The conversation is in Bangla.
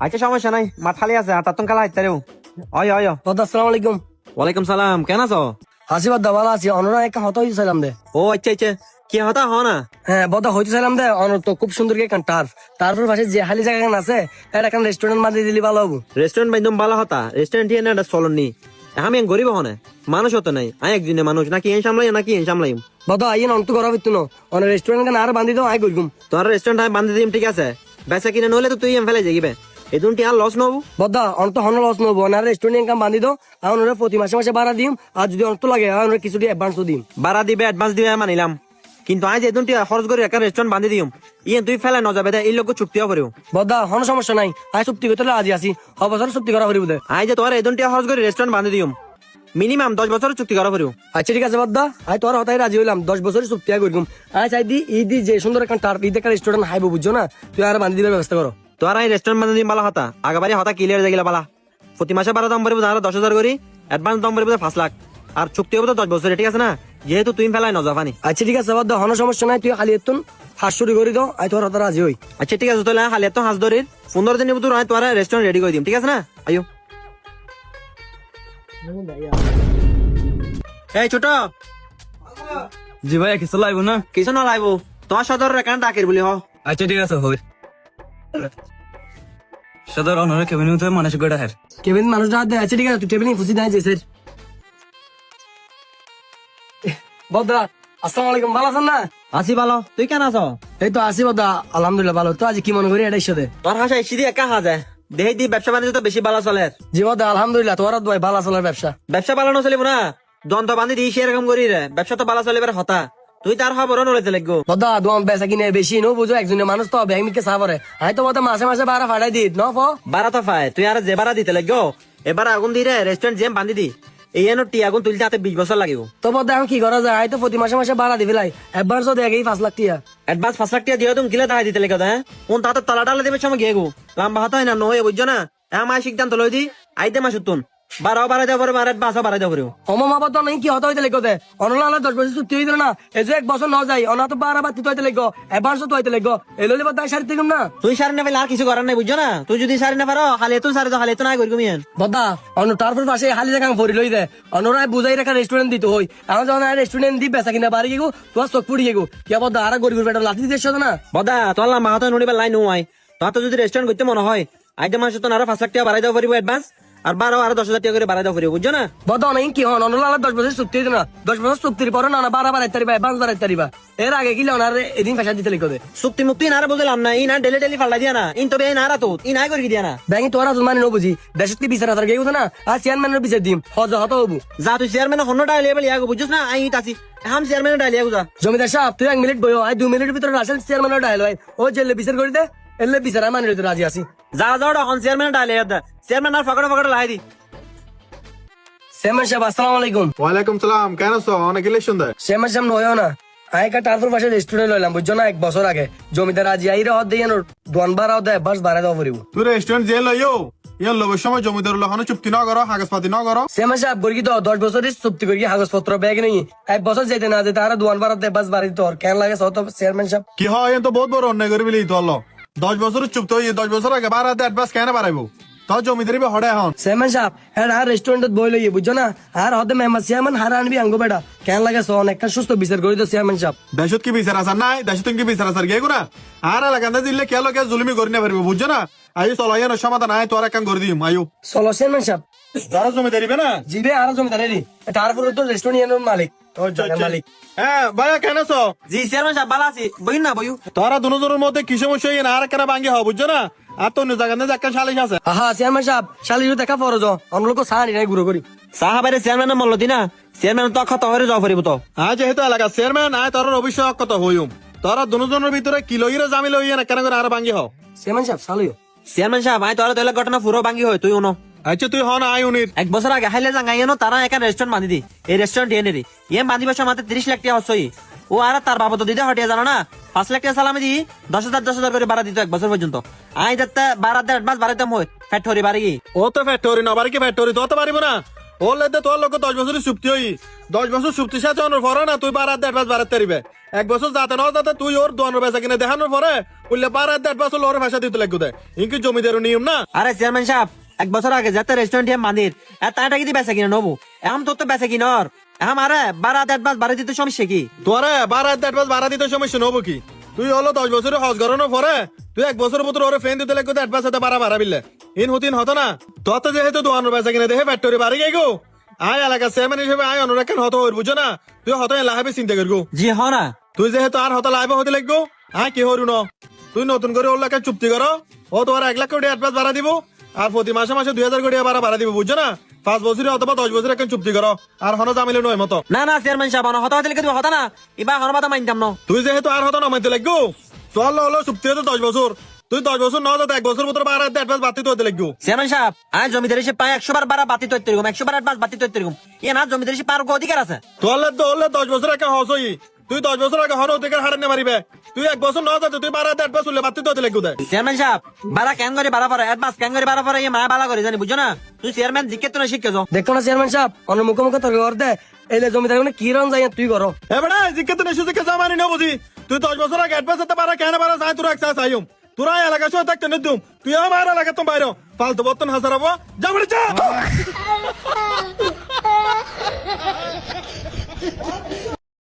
আচ্ছা সমস্যা নাই মাত খালি আছে আর তার কালা হাইতে রেও অয় অয় দাদা আসসালামু আলাইকুম। ওয়ালাইকুম সালাম কেন আছো? হাসি বাদা ভালো আছি, অনরা একটা হতা হইছিলাম দে। ও আচ্ছা আচ্ছা কি হতা হ না হ্যাঁ বদা হইছিলাম দে, অনর তো খুব সুন্দর একটা টার্ফ, টার্ফের পাশে যে খালি জায়গা আছে এর একটা রেস্টুরেন্ট মাঝে দিলি ভালো হবো। রেস্টুরেন্ট বাইদম বালা হতা রেস্টুরেন্ট হিয়ে না চলন নি আমি এক গরিব হনে মানুষ হতো নাই আই একজনে মানুষ নাকি এন সামলাই নাকি এন সামলাই বদা আইন অন্ত করা হইতো না, অন রেস্টুরেন্ট কেন আর বান্ধি দাও আই করগুম। তোর রেস্টুরেন্ট আমি বান্ধি দিম ঠিক আছে বেচা কিনে নইলে তো তুই এম ফেলে যাইবে এদুন টি আর লস নবু বদা অন্ত হন লস নবো না, রেস্টুরেন্ট কাম বান্ধি দাও আর ওরা প্রতি মাসে মাসে ভাড়া দিম, আর যদি অন্ত লাগে আর কিছু অ্যাডভান্সও দিম। বাড়া দিবে অ্যাডভান্স দিবে মানিলাম কিন্তু আজ এদুন টি খরচ করে একটা রেস্টুরেন্ট বান্ধি দিম ইয়ে তুই ফেলে ন যাবে এই লোক চুক্তিও করিও বদা হন সমস্যা নাই, আই চুক্তি করতে রাজি আছি, অবসর চুক্তি করা করিব দে। আই যে তোর এদুন টি খরচ করে রেস্টুরেন্ট বান্ধি দিম মিনিমাম 10 বছর চুক্তি করা করিও আচ্ছা ঠিক আছে বদা, আই তোর হতাই রাজি হইলাম, 10 বছরের চুক্তি করগুম। আই চাই দি ঈদ যে সুন্দর একটা টার্ফ ঈদ একটা রেস্টুরেন্ট হাইবো বুঝছো না, তুই আর বান্ধি দিবার ব্যবস্থা করো। তোর এই রেস্টুরেন্ট বান্ধি দিম বালা হতা আগাবারি হতা ক্লিয়ার যাই গেলা বালা প্রতি মাসে বারো দাম পড়বে তারা 10,000 করি অ্যাডভান্স দাম পড়বে 5 লাখ আর চুক্তি হবে তো 10 বছর ঠিক আছে না যেহেতু তুই ফেলাই ন যাবানি। আচ্ছা ঠিক আছে বদা হন সমস্যা নাই, তুই খালি এতুন হাত শুরু করে দাও, আই তোর হতা রাজি হই। আচ্ছা ঠিক আছে তাহলে খালি এত হাঁস ধরির 15 দিনের ভিতর তোর রেস্টুরেন্ট রেডি করে দিম ঠিক আছে না আয়ো এই ছোট জি ভাই কিছু লাগবো না? কিছু না লাগবো তোমার সদর এখানে ডাকির বলি হ আচ্ছা ঠিক আছে হই সদর অনরে কেবিন মধ্যে মানুষ গোটা হের কেবিন মানুষ রাত দেয়। আচ্ছা ঠিক আছে তুই টেবিলিং খুশি নাই যে স্যার। বদা আসসালামু আলাইকুম, ভালো আছেন না? আসি ভালো তুই কেন আছো? এই তো আসি বদা আলহামদুলিল্লাহ ভালো। তো আজ কি মনে করি এটাই সাথে তোর হাসা এসি দিয়ে একা হাজে দেহে দি ব্যবসা বাণিজ্য তো বেশি ভালো চলে জি বদা আলহামদুলিল্লাহ, তোমার ভাই ভালো চলার ব্যবসা। ব্যবসা ভালো চলিব না দন্ত বান্ধি দিই এরকম করি রে ব্যবসা তো ভালো চলিবার হতা তুই তার খবর নড়েতে লাগবো বদা দোয়াম বেচা কিনে বেশি নো বুঝো, একজনের মানুষ তো ব্যাংকে সাবরে আই তো বদা মাসে মাসে ভাড়া ফাড়াই দিত ন ফ বারা তো পায় তুই আর যে বারা দিতে লাগবো এবার আগুন দি রে রেস্টুরেন্ট জেম বান্ধি দি এই এনো টি আগুন তুলতে হাতে 20 বছর লাগিব তো বদা এখন কি করা যায়, আই তো প্রতি মাসে মাসে ভাড়া দিবি লাই অ্যাডভান্সও দেয় 5 লাখ টিয়া। অ্যাডভান্স 5 লাখ টাকা দিয়ে তুমি কিলে দাঁড়াই দিতে লাগো হ্যাঁ কোন তাতে তলা টালা দেবে সময় গিয়ে গো লম্বা হতো না নয় বুঝছো না আমার সিদ্ধান্ত লই দি আইতে মাস তুন বারাও বাড়াই দেওয়া পরে বারে বাসও বাড়াই দেওয়া পরে অমা মা বদা নাই কি হতে হইতে লাগো দে অনলা 10 বছর চুক্তি হইতো না, এই যে 1 বছর ন যায় অনা তো 12 বাতি তো হইতে লাগো অ্যাডভান্সও তো হইতে লাগো এললি বদা সারি দিগুম না। তুই সারি না পেলে আর কিছু করার নাই বুঝছো না তুই যদি সারি না পারো খালি তুই সারি তো খালি তো নাই করি মিয়ান বদা অন্য টার্ফের পাশে হালি জায়গা ভরি লই দে অনরাই বুঝাই রাখা রেস্টুরেন্ট দিতে হই, এখন যখন রেস্টুরেন্ট দি বেচা কিনা বাড়ি গেগো তোমার চোখ পুড়ি গেগো কি বদা আর গরিবের পেটে লাঠি দিতে এসছো না। বদা তোর লম্বা হতো নড়িবার লাইন নয় তোর তো যদি রেস্টুরেন্ট করতে মনে হয় আইতে মাস তো আরো 5 লাখ টাকা বাড়াই দেওয়া পারিব অ্যাডভান্স আর বারো আরো 10,000 টাকা করে বাড়াই দেওয়া পারিব বুঝছো না। বদা নাই কি হন অনলা 10 বছর চুক্তি হইতো না, 10 বছর চুক্তির পরে না 12 বাড়াই তারিবা অ্যাডভান্স বাড়াই তারিবা এর আগে কি লনার এদিন পয়সা দিতে লাগো দে চুক্তি মুক্তি না বুঝলাম না ইনা ডেলি ডেলি ফাল্লা দিয়া না ইন তবে এই নারা তো ই নাই করে দিয়া না ব্যাংকে তোরা তো মানে নো বুঝি দেশত কি বিচার হাজার গেউ না আর চেয়ারম্যানের বিচার দিম হজ হত হবু যা তুই চেয়ারম্যান হন্ন ডাইলে বলি আগো বুঝছ না আই তাছি হাম চেয়ারম্যান ডাইলে আগো যা জমিদার সাহেব তুই 1 মিনিট বইও আই 2 মিনিটের ভিতরে রাসেল চেয়ারম্যানের ডায়ল হয় ও জেলে বিচার করে দে এলে বিচার আমি মানে রাজি আছি। যা যাও হন চেয়ারম্যান ডাইলে চেয়ারম্যান আর ফকড় ফকড় লাই দি চেয়ারম্যান সাহেব আসসালামু আলাইকুম। ওয়ালাইকুম সালাম কেন আছো অনেক ইলেকশন দেয় চেয়ারম্যান সাহেব নয় না আই একটা টার্ফের পাশে রেস্টুরেন্ট লইলাম বুঝছো না 1 বছর আগে জমিদার আজি আইরে হদ দিয়ে দোয়ান বাড়াও দেয় বাস বাড়াই দেওয়া পড়িব। তুই রেস্টুরেন্ট যে লইও ইয়ার লোকের সময় জমিদার লহনো চুক্তি না করো কাগজপাতি না করো চেয়ারম্যান সাহেব গড়ি তো 10 বছরের চুক্তি করি কাগজপত্র ব্যাগ নেই 1 বছর যেতে না যেতে আর দোয়ান বাড়াও দেয় বাস বাড়াই তোর কেন লাগে সত চেয়ারম্যান সাহেব কি হয় তো বহুত বড় অন্যায় করে বিলি তো 10 বছর চুক্তি হয়ে 10 বছর আগে বাড়া দেয় অ্যাডভান্স কেন বাড়াইবো তো জমিদারি হড়ে এখন চেয়ারম্যান সাহেব আর রেস্টুরেন্টত বই লইয়ে বুঝছো না আর হদে মেহমান চেয়ারম্যান হারা আনবি আঙ্গো বেটা কেন লাগে সন একটা সুস্থ বিচার করি তো চেয়ারম্যান সাহেব। দেশত কি বিচার আসার নাই দেশত কি বিচার আসার গিয়ে না আর এলাকাতে দিলে কে লোকে জুলুমি করে না পারবো বুঝছো না আয়ু চলাইয়ানো সমাধান আয় তোর কাম করে দিম আয়ু চলো চেয়ারম্যান সাহেব যারা জমিদারি না জিবে আর জমিদার এরি তারপরে তো রেস্টুরেন্টের মালিক তোর জায়গার মালিক। হ্যাঁ ভাইয়া কেন আছো জি চেয়ারম্যান সাহেব ভালো আছি বইন না বইউ তোরা দুজনের মধ্যে কি সমস্যা হইয়ে না আর কেন ভাঙ্গি হও বুঝছো না আর তো জায়গাতে একটা সালিশ আছে আহা চেয়ারম্যান সাহেব শালির দেখা ফরজ অন্য লোক সাহানি নাই গুরু করি সাহাবারে চেয়ারম্যান মল্ল দিনা চেয়ারম্যান তো খত হরে যাওয়া পারিব তো আজ যেহেতু এলাকা চেয়ারম্যান আয় তোর অভিষেক কত হইম তোরা দুজনের ভিতরে কি লইরে জামি লইয়ে না কেন করে আর ভাঙ্গি হও চেয়ারম্যান সাহেব চালুও চেয়ারম্যান সাহেব আই তোর তেলে ঘটনা পুরো ভাঙ্গি হয় তুই উনো আচ্ছা তুই হন আয় উনির 1 বছর আগে হাইলে জাঙ্গাইনো তারা একটা রেস্টুরেন্ট বাঁধি দি এই রেস্টুরেন্ট এনে ইয়ে বাঁধিবার সময় 30 লাখ টাকা হচ্ছই ও আর তার বাবা তো দিতে হটিয়া জানো না 5 লাখ টাকা সালামি দি 10,000 করে বাড়া দিত 1 বছর পর্যন্ত আই যাতে 12 অ্যাডভান্স বাড়াইতাম হয় ফ্যাক্টরি বাড়ি ও তো ফ্যাক্টরি না বাড়ি কি ফ্যাক্টরি তো পারিব না ও লেদে তোর লোক 10 বছরের চুক্তি হই 10 বছর চুক্তি সাথে অনর ফর না তুই 12 অ্যাডভান্স বাড়াতে পারিবে এক বছর যাতে না যাতে তুই ওর দোয়ানোর বেচা কিনে দেখানোর পরে বললে 12.5 বছর ওর ভাষা দিতে লাগবে দেয় ইনকি জমিদার নিয়ম না। আরে চেয়ারম্যান সাহেব, 1 বছর আগে যাতে রেস্টুরেন্ট মানির তাটা কি বেচা কিনা নবু এখন তোর তো বেচা কিনর এখন আরে 12.5 বাড়ি দিতে সমস্যা কি? তোরে 12.5 ভাড়া দিতে সমস্যা নবো কি? তুই হলো 10 বছরের হজ করানোর পরে তুই 1 বছরের মতো ওরে ফেন দিতে লাগবে 1 সাথে 12 ভাড়া বিললে ইন হতিন হতো না। তত যেহেতু দোয়ানোর বেচা কিনে দেখে ফ্যাক্টরি বাড়ি গাই গো আয় এলাকা চেয়ারম্যান হিসেবে আয় অনুরাগ হতো হইর বুঝো না। তুই হতো লাহাবে চিন্তা করবো জি হ না তুই যেহেতু আর হতো লাইবে হতে লাগবো আয় কি হরু ন তুই নতুন করে ওর লাখে চুক্তি করো ও তোমার 1 লাখ কোটি অ্যাডভান্স ভাড়া দিব আর প্রতি মাসে মাসে 2000 কোটি ভাড়া দিব বুঝছো না। 5 বছরে অথবা 10 বছরে একটা চুক্তি করো আর হনো জামিলে নয় মতো। না না চেয়ারম্যান সাহেব হতা হতে লিখে হতা না এবার হরবাদা মাইনতাম না। তুই যেহেতু আর হতো নামাইতে লাগবো চল হলো চুক্তি হতো 10 বছর তুই 10 বছর না যাতে 1 বছর মতো ভাড়া অ্যাডভান্স বাতিত হতে লাগবো। চেয়ারম্যান সাহেব আয় জমিদার এসে পায় 100 বার বাড়া বাতি তো এরকম 100 বার অ্যাডভান্স বাতি তো এরকম এ না জমিদার এসে পার অধিকার আছে। তোলে তো হলে 10 বছর একটা হস হই তুই 10 বছর আগে হর অধিকার হারানে মারিবে তুই 1 বছর না যাতে তুই ভাড়া অ্যাডভান্স হলে বাতিত হতে লাগবো দেয়। চেয়ারম্যান সাহেব বাড়া কেন করে বাড়া পড়ে অ্যাডভান্স কেন করে বাড়া পড়ে এ মায়া বালা করে জানি বুঝছো না। তুই চেয়ারম্যান জিজ্ঞেস তো না শিখে যাও। দেখো না চেয়ারম্যান সাহেব অন্য মুখে মুখে তর্ক করতে এলে জমিদার কি রন যাই তুই করো। এবারে জিজ্ঞেস না সুযোগ জামানি না বুঝি তুই 10 বছর আগে অ্যাডভান্স হতে পারা কেন পারা চাই তোর একসাথ আইম তোরা এলাকা সহ থাকতে নিদুম তুই আমার এলাকা তো বাইরে ফালতু বর্তন হাজার হবো যা বলে যা।